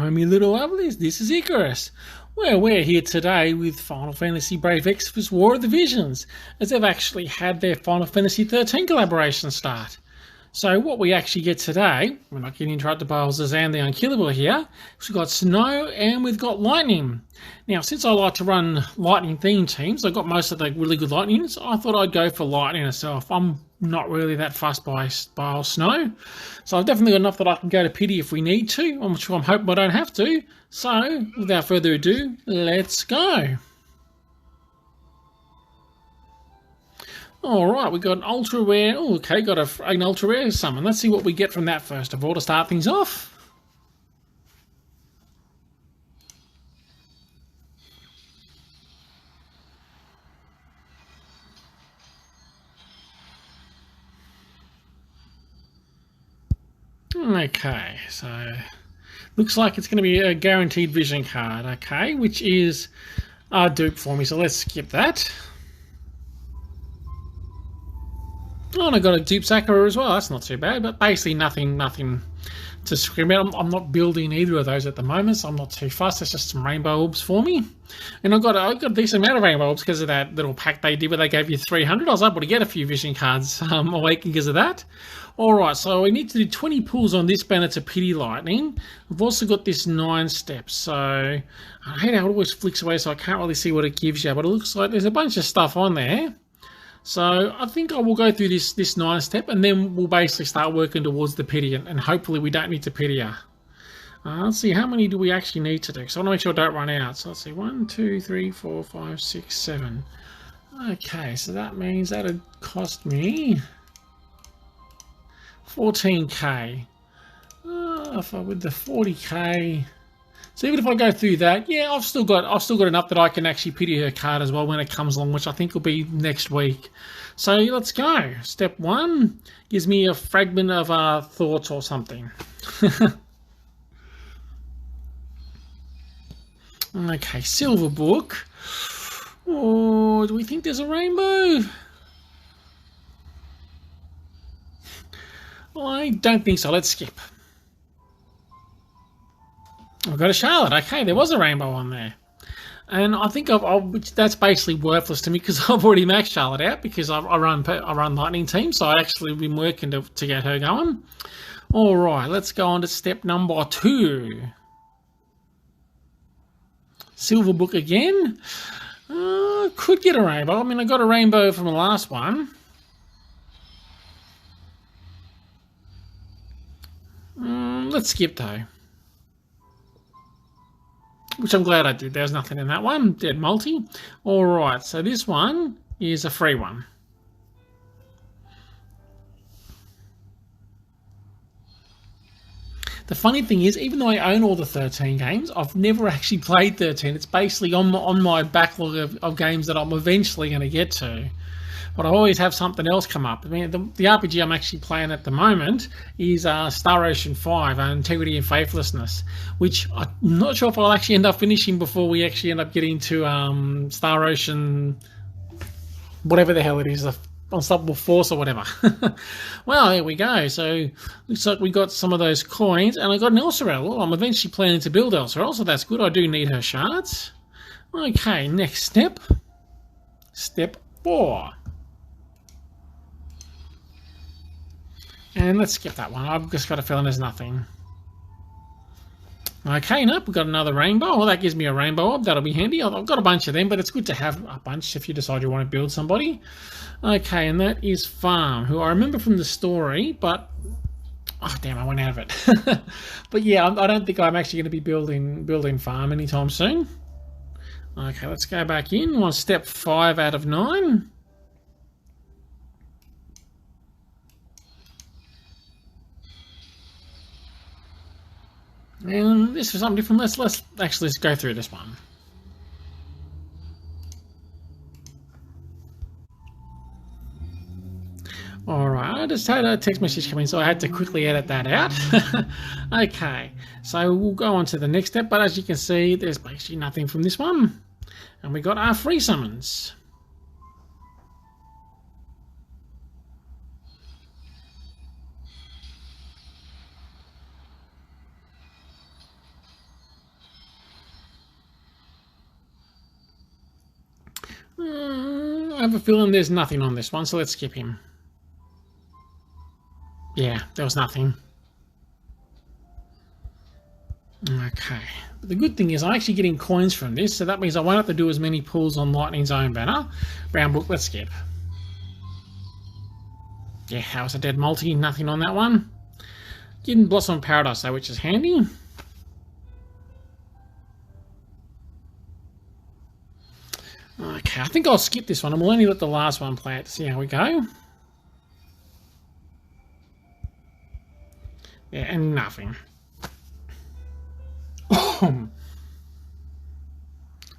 Hello, me little lovelies, this is Icaras. Well, we're here today with Final Fantasy Brave Exvius War of the Visions, as they've actually had their Final Fantasy XIII collaboration start. So what we actually get today, we're not getting interrupted by Zazan the Unkillable here, we've got snow and we've got lightning. Now, since I like to run lightning themed teams, I've got most of the really good lightnings, I thought I'd go for lightning itself. I'm not really that fussed by snow, so I've definitely got enough that I can go to pity if we need to. I'm hoping I don't have to. So, without further ado, let's go. Alright, we got an ultra rare. Oh, okay, got an ultra rare summon. Let's see what we get from that first of all to start things off. Okay, so looks like it's going to be a guaranteed vision card, okay, which is a dupe for me, so let's skip that. Oh, and I got a dupe Sakura as well. That's not too bad, but basically nothing to scream out. I'm not building either of those at the moment, so I'm not too fussed. It's just some rainbow orbs for me, and I got a decent amount of rainbow orbs because of that little pack they did where they gave you 300. I was able to get a few vision cards awakened because of that. All right, so we need to do 20 pulls on this banner to pity lightning. We've also got this 9 steps, so I hate how it always flicks away, so I can't really see what it gives you, but it looks like there's a bunch of stuff on there. So I think I will go through this 9 step, and then we'll basically start working towards the pity, and hopefully we don't need to pity her. Let's see, how many do we actually need to do? So I want to make sure I don't run out. So let's see, 1, 2, 3, 4, 5, 6, 7. Okay, so that means that'd cost me 14k. If I with the 40k. So even if I go through that, yeah, I've still got enough that I can actually pity her card as well when it comes along, which I think will be next week. So let's go. Step 1 gives me a fragment of thoughts or something. Okay, silver book. Oh, do we think there's a rainbow? I don't think so. Let's skip. I've got a Charlotte. Okay, there was a rainbow on there. And I think that's basically worthless to me because I've already maxed Charlotte out because I run Lightning Team, so I've actually been working to get her going. All right, let's go on to step number 2. Silver book again. Could get a rainbow. I mean, I got a rainbow from the last one. Let's skip though. Which I'm glad I did. There's nothing in that one. Dead multi. Alright, so this one is a free one. The funny thing is, even though I own all the 13 games, I've never actually played 13. It's basically on my backlog of games that I'm eventually going to get to. But I always have something else come up. I mean, the RPG I'm actually playing at the moment is Star Ocean 5, Integrity and Faithlessness, which I'm not sure if I'll actually end up finishing before we actually end up getting to Star Ocean, whatever the hell it is, Unstoppable Force or whatever. Well, there we go. So looks like we got some of those coins, and I got an Elsorel. Well, I'm eventually planning to build Elsorel, so that's good. I do need her shards. Okay, next step. Step 4. And let's skip that one. I've just got a feeling there's nothing. Okay, nope, we've got another rainbow. Well, that gives me a rainbow orb. That'll be handy. I've got a bunch of them, but it's good to have a bunch if you decide you want to build somebody. Okay, and that is Farm, who I remember from the story, but... Oh, damn, I went out of it. But yeah, I don't think I'm actually going to be building Farm anytime soon. Okay, let's go back in. We're on step 5 out of 9. And this is something different. Let's go through this one. Alright, I just had a text message come in, so I had to quickly edit that out. Okay, so we'll go on to the next step, but as you can see, there's basically nothing from this one. And we got our free summons. I have a feeling there's nothing on this one, so let's skip him. Yeah, there was nothing. Okay. But the good thing is I'm actually getting coins from this, so that means I won't have to do as many pulls on Lightning's own banner. Brown book, let's skip. Yeah, House of Dead multi, nothing on that one. Getting Blossom of Paradise though, which is handy. Okay, I think I'll skip this one and we'll only let the last one play it to see how we go. Yeah, and nothing.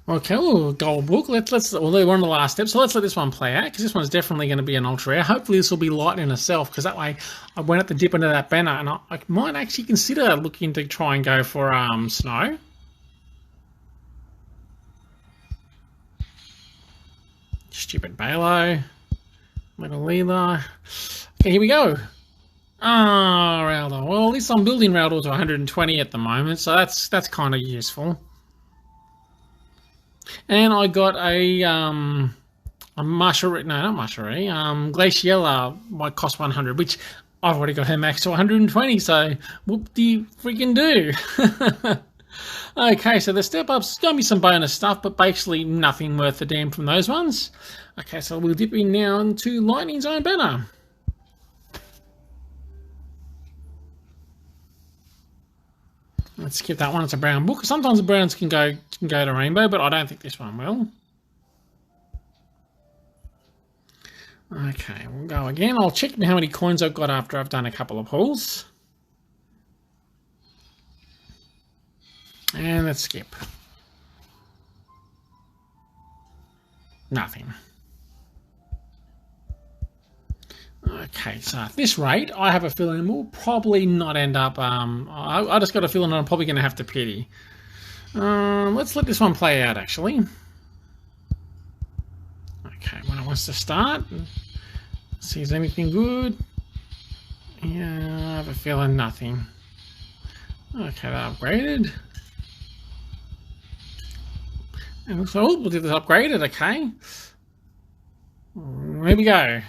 Okay, well, gold book. Let's well, we're on the last step, so let's let this one play out because this one's definitely going to be an ultra rare. Hopefully, this will be Lightning herself because that way I won't have to dip into that banner, and I might actually consider looking to try and go for Snow. Stupid Balo, Little Leela. Okay, here we go. Ah, Raldor. Well, at least I'm building Raldor to 120 at the moment, so that's kind of useful. And I got a Glaciella might cost 100, which I've already got her max to 120, so whoop de freaking do. Okay, so the step up's going to be some bonus stuff, but basically nothing worth a damn from those ones. Okay, so we'll dip in now into Lightning's own banner. Let's skip that one. It's a brown book. Sometimes the browns can go to rainbow, but I don't think this one will. Okay, we'll go again. I'll check how many coins I've got after I've done a couple of pulls. And let's skip. Nothing. Okay, so at this rate, I have a feeling we'll probably not end up... I just got a feeling I'm probably going to have to pity. Let's let this one play out, actually. Okay, when it wants to start. See, is anything good? Yeah, I have a feeling nothing. Okay, that upgraded. And so we'll do this upgraded, okay. Here we go.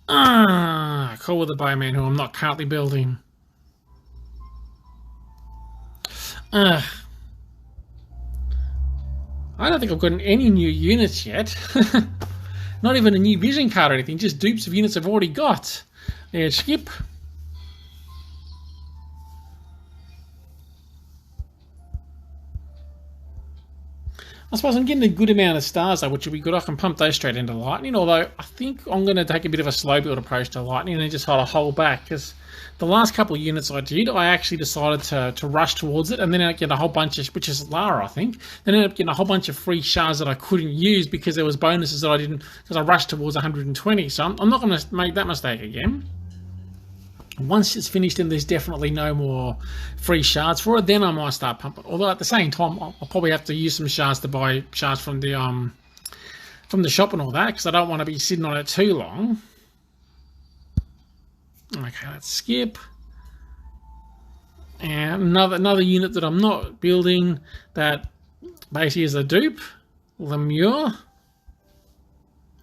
Call with the Bowman, who I'm not currently building. I don't think I've gotten any new units yet. Not even a new vision card or anything, just dupes of units I've already got. There, skip. I suppose I'm getting a good amount of stars though, which will be good. I can pump those straight into Lightning, although I think I'm going to take a bit of a slow build approach to Lightning and just hold back, because the last couple of units I did, I actually decided to rush towards it and then I get a whole bunch of, which is Lara I think, then I ended up getting a whole bunch of free shards that I couldn't use because there was bonuses that I didn't, because I rushed towards 120, so I'm not going to make that mistake again. Once it's finished and there's definitely no more free shards for it, then I might start pumping. Although at the same time, I'll probably have to use some shards to buy shards from the shop and all that, because I don't want to be sitting on it too long. Okay, let's skip. And another unit that I'm not building that basically is a dupe, Lemure.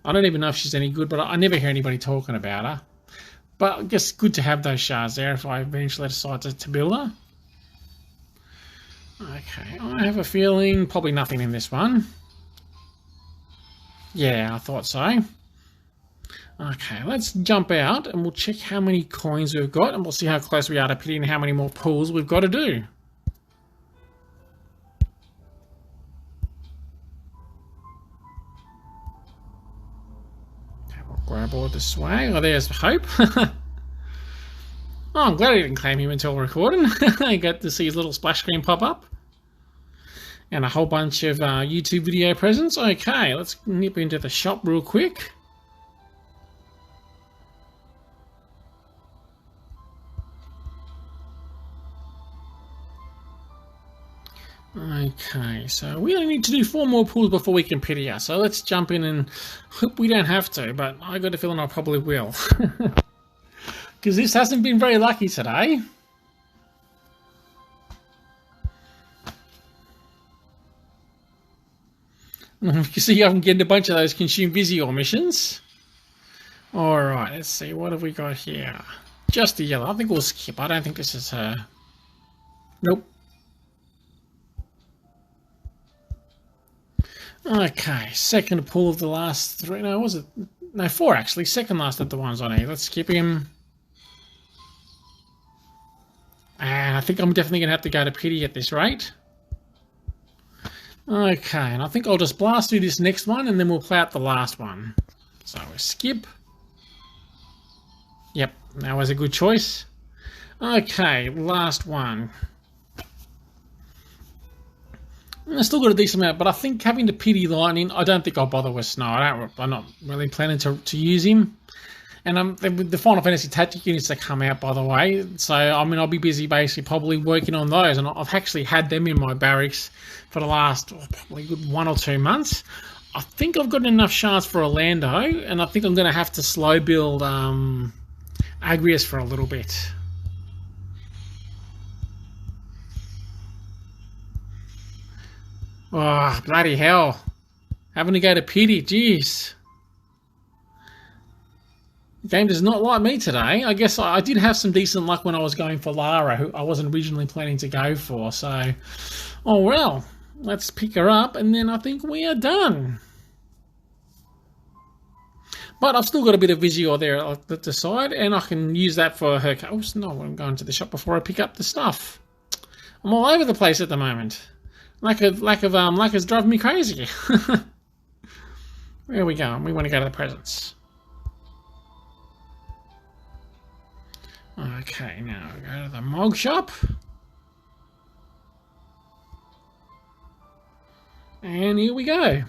I don't even know if she's any good, but I never hear anybody talking about her. But I guess good to have those shards there if I eventually decide to build her. Okay, I have a feeling probably nothing in this one. Yeah, I thought so. Okay, let's jump out and we'll check how many coins we've got and we'll see how close we are to pitting and how many more pulls we've got to do. Grab all this way. Oh, there's Hope. Oh, I'm glad I didn't claim him until recording. I got to see his little splash screen pop up. And a whole bunch of YouTube video presents. Okay, let's nip into the shop real quick. Okay, so we only need to do 4 more pulls before we can pity her. So let's jump in and hope we don't have to, but I got a feeling I probably will. Because this hasn't been very lucky today. You can see I'm getting a bunch of those consume Visio missions. Alright, let's see. What have we got here? Just a yellow. I think we'll skip. I don't think this is her. Nope. Okay, second pull of the last three. No, was it? No, four actually. Second last of the ones on here. Let's skip him. And I think I'm definitely going to have to go to pity at this rate. Okay, and I think I'll just blast through this next one and then we'll play out the last one. So we skip. Yep, that was a good choice. Okay, last one. I still got a decent amount, but I think having the pity lightning, I don't think I'll bother with Snow. I'm not really planning to use him. And the Final Fantasy Tactic units that come out, by the way, so I mean I'll be busy basically probably working on those, and I've actually had them in my barracks for the last probably good 1 or 2 months. I think I've got enough shards for Orlando, and I think I'm going to have to slow build Agrias for a little bit. Oh, bloody hell. Having to go to pity, jeez. The game does not like me today. I guess I did have some decent luck when I was going for Lara, who I wasn't originally planning to go for, so... Oh well, let's pick her up, and then I think we are done. But I've still got a bit of Visio there at the side, and I can use that for her... Oh, no, I'm going to the shop before I pick up the stuff. I'm all over the place at the moment. Lack of luck is driving me crazy. Where are we going? We want to go to the presents. Okay, now we go to the Mog Shop. And here we go.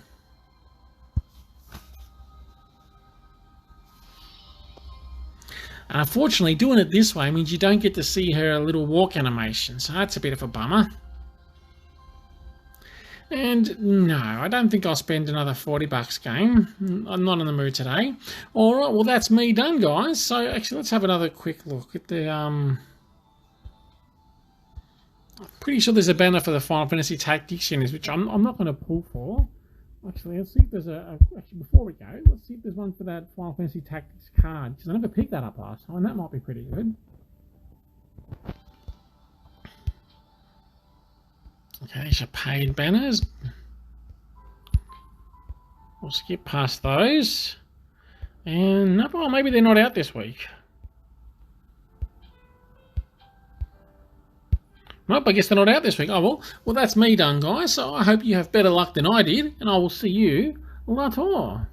Unfortunately, doing it this way means you don't get to see her little walk animation, so that's a bit of a bummer. And no, I don't think I'll spend another $40 game. I'm not in the mood today. Alright, well that's me done, guys. So actually let's have another quick look at the I'm pretty sure there's a banner for the Final Fantasy Tactics units, which I'm not going to pull for. Actually, let's see if there's actually before we go, let's see if there's one for that Final Fantasy Tactics card, because I never picked that up last time, and that might be pretty good. Okay, these are paid banners. We'll skip past those. And no, well, maybe they're not out this week. Nope, I guess they're not out this week. Oh, well, that's me done, guys. So I hope you have better luck than I did, and I will see you later.